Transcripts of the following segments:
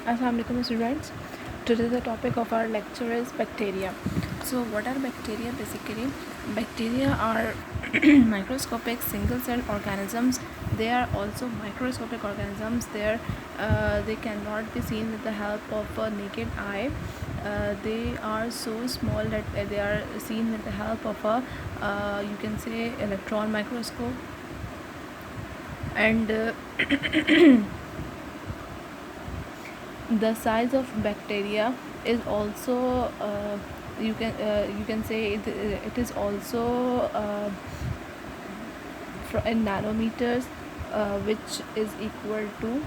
Assalamualaikum students. Today the topic of our lecture is bacteria. So what are bacteria basically? Bacteria are microscopic single-celled organisms. They are also microscopic organisms. They cannot be seen with the help of a naked eye. They are so small that they are seen with the help of a you can say electron microscope. And the size of bacteria is also you can say it is also in nanometers, which is equal to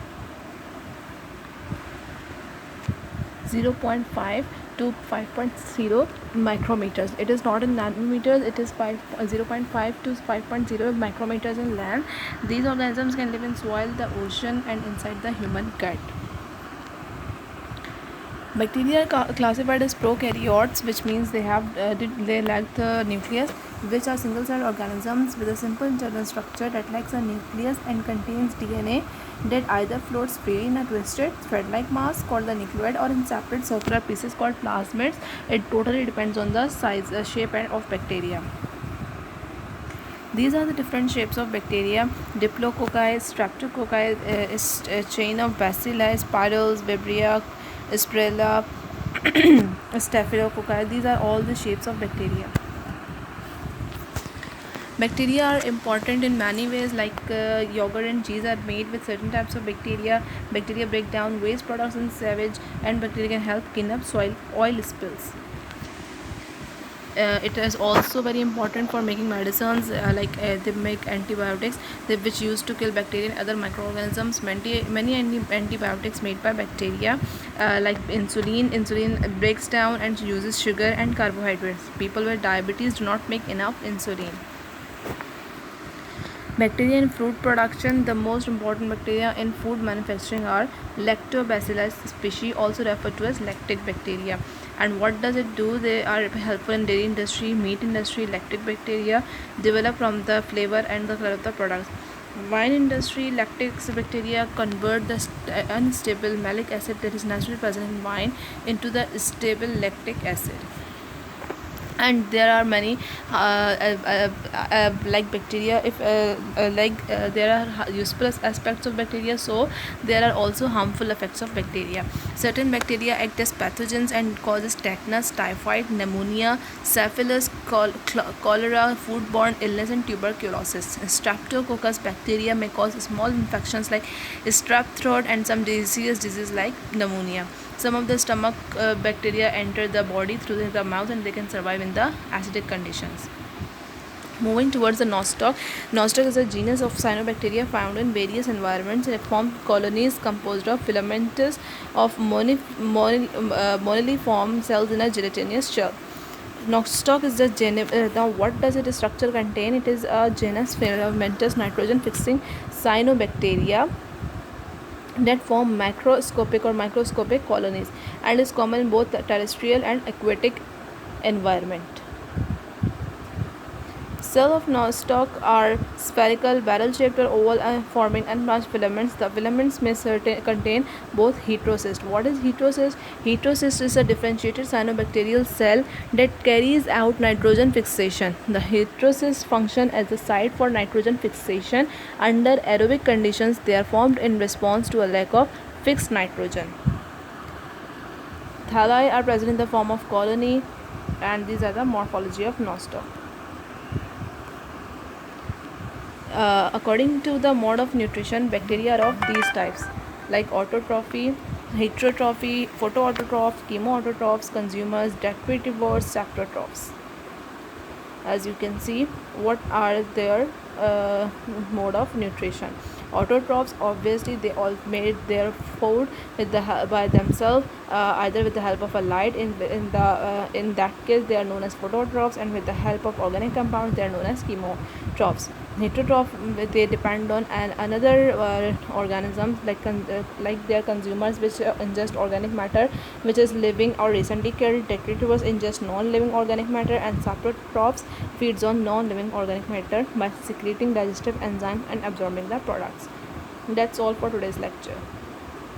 0.5 to 5.0 micrometers. It is not in nanometers, it is 0.5 to 5.0 micrometers in land. These organisms can live in soil, the ocean, and inside the human gut. Bacteria are classified as prokaryotes, which means they lack the nucleus, which are single-celled organisms with a simple internal structure that lacks a nucleus and contains DNA that either floats freely in a twisted thread-like mass called the nucleoid or in separate circular pieces called plasmids. It totally depends on the size, shape, of bacteria. These are the different shapes of bacteria: Diplococci, Streptococci, is a chain of bacilli, spirals, Vibria, Estrella, Staphylococci. These are all the shapes of bacteria. Bacteria are important in many ways, like yogurt and cheese are made with certain types of bacteria. Bacteria break down waste products in sewage, and bacteria can help clean up soil oil spills. It is also very important for making medicines, they make antibiotics which used to kill bacteria and other microorganisms. Many antibiotics made by bacteria, like insulin breaks down and uses sugar and carbohydrates. People with diabetes do not make enough insulin. Bacteria in fruit production. The most important bacteria in food manufacturing are Lactobacillus species, also referred to as lactic bacteria. And what does it do? They are helpful in dairy industry, meat industry. Lactic bacteria develop from the flavor and the color of the products. Wine industry. Lactic bacteria convert the unstable malic acid that is naturally present in wine into the stable lactic acid. And there are many like bacteria, if there are useful aspects of bacteria, so there are also harmful effects of bacteria. Certain bacteria act as pathogens and causes tetanus, typhoid, pneumonia, syphilis, cholera, foodborne illness, and tuberculosis. Streptococcus bacteria may cause small infections like strep throat and some serious disease like pneumonia. Some of the stomach bacteria enter the body through the mouth, and they can survive in the acidic conditions. Moving towards the Nostoc. Nostoc is a genus of cyanobacteria found in various environments. It forms colonies composed of filamentous of moniliform cells in a gelatinous shell. Nostoc is the now what does its structure contain? It is a genus filamentous nitrogen fixing cyanobacteria that form macroscopic or microscopic colonies and is common in both terrestrial and aquatic environment. Cells of Nostoc are spherical, barrel-shaped or oval, forming unbranched filaments. The filaments may contain both heterocyst. What is heterocyst? Heterocyst is a differentiated cyanobacterial cell that carries out nitrogen fixation. The heterocysts function as a site for nitrogen fixation. Under aerobic conditions, they are formed in response to a lack of fixed nitrogen. Thalli are present in the form of colony, and these are the morphology of Nostoc. According to the mode of nutrition, bacteria are of these types, like autotrophy, heterotrophy, photoautotrophs, chemoautotrophs, consumers, detritivores, saprotrophs. As you can see, what are their mode of nutrition. Autotrophs, obviously they all made their food with by themselves, either with the help of a light. In that case they are known as phototrophs, and with the help of organic compounds they are known as chemotrophs. Heterotroph, they depend on another organisms, like their consumers, which ingest organic matter which is living or recently killed. Detritivores ingest non-living organic matter, and saprotrophs feeds on non-living organic matter by secreting digestive enzymes and absorbing the products. That's all for today's lecture.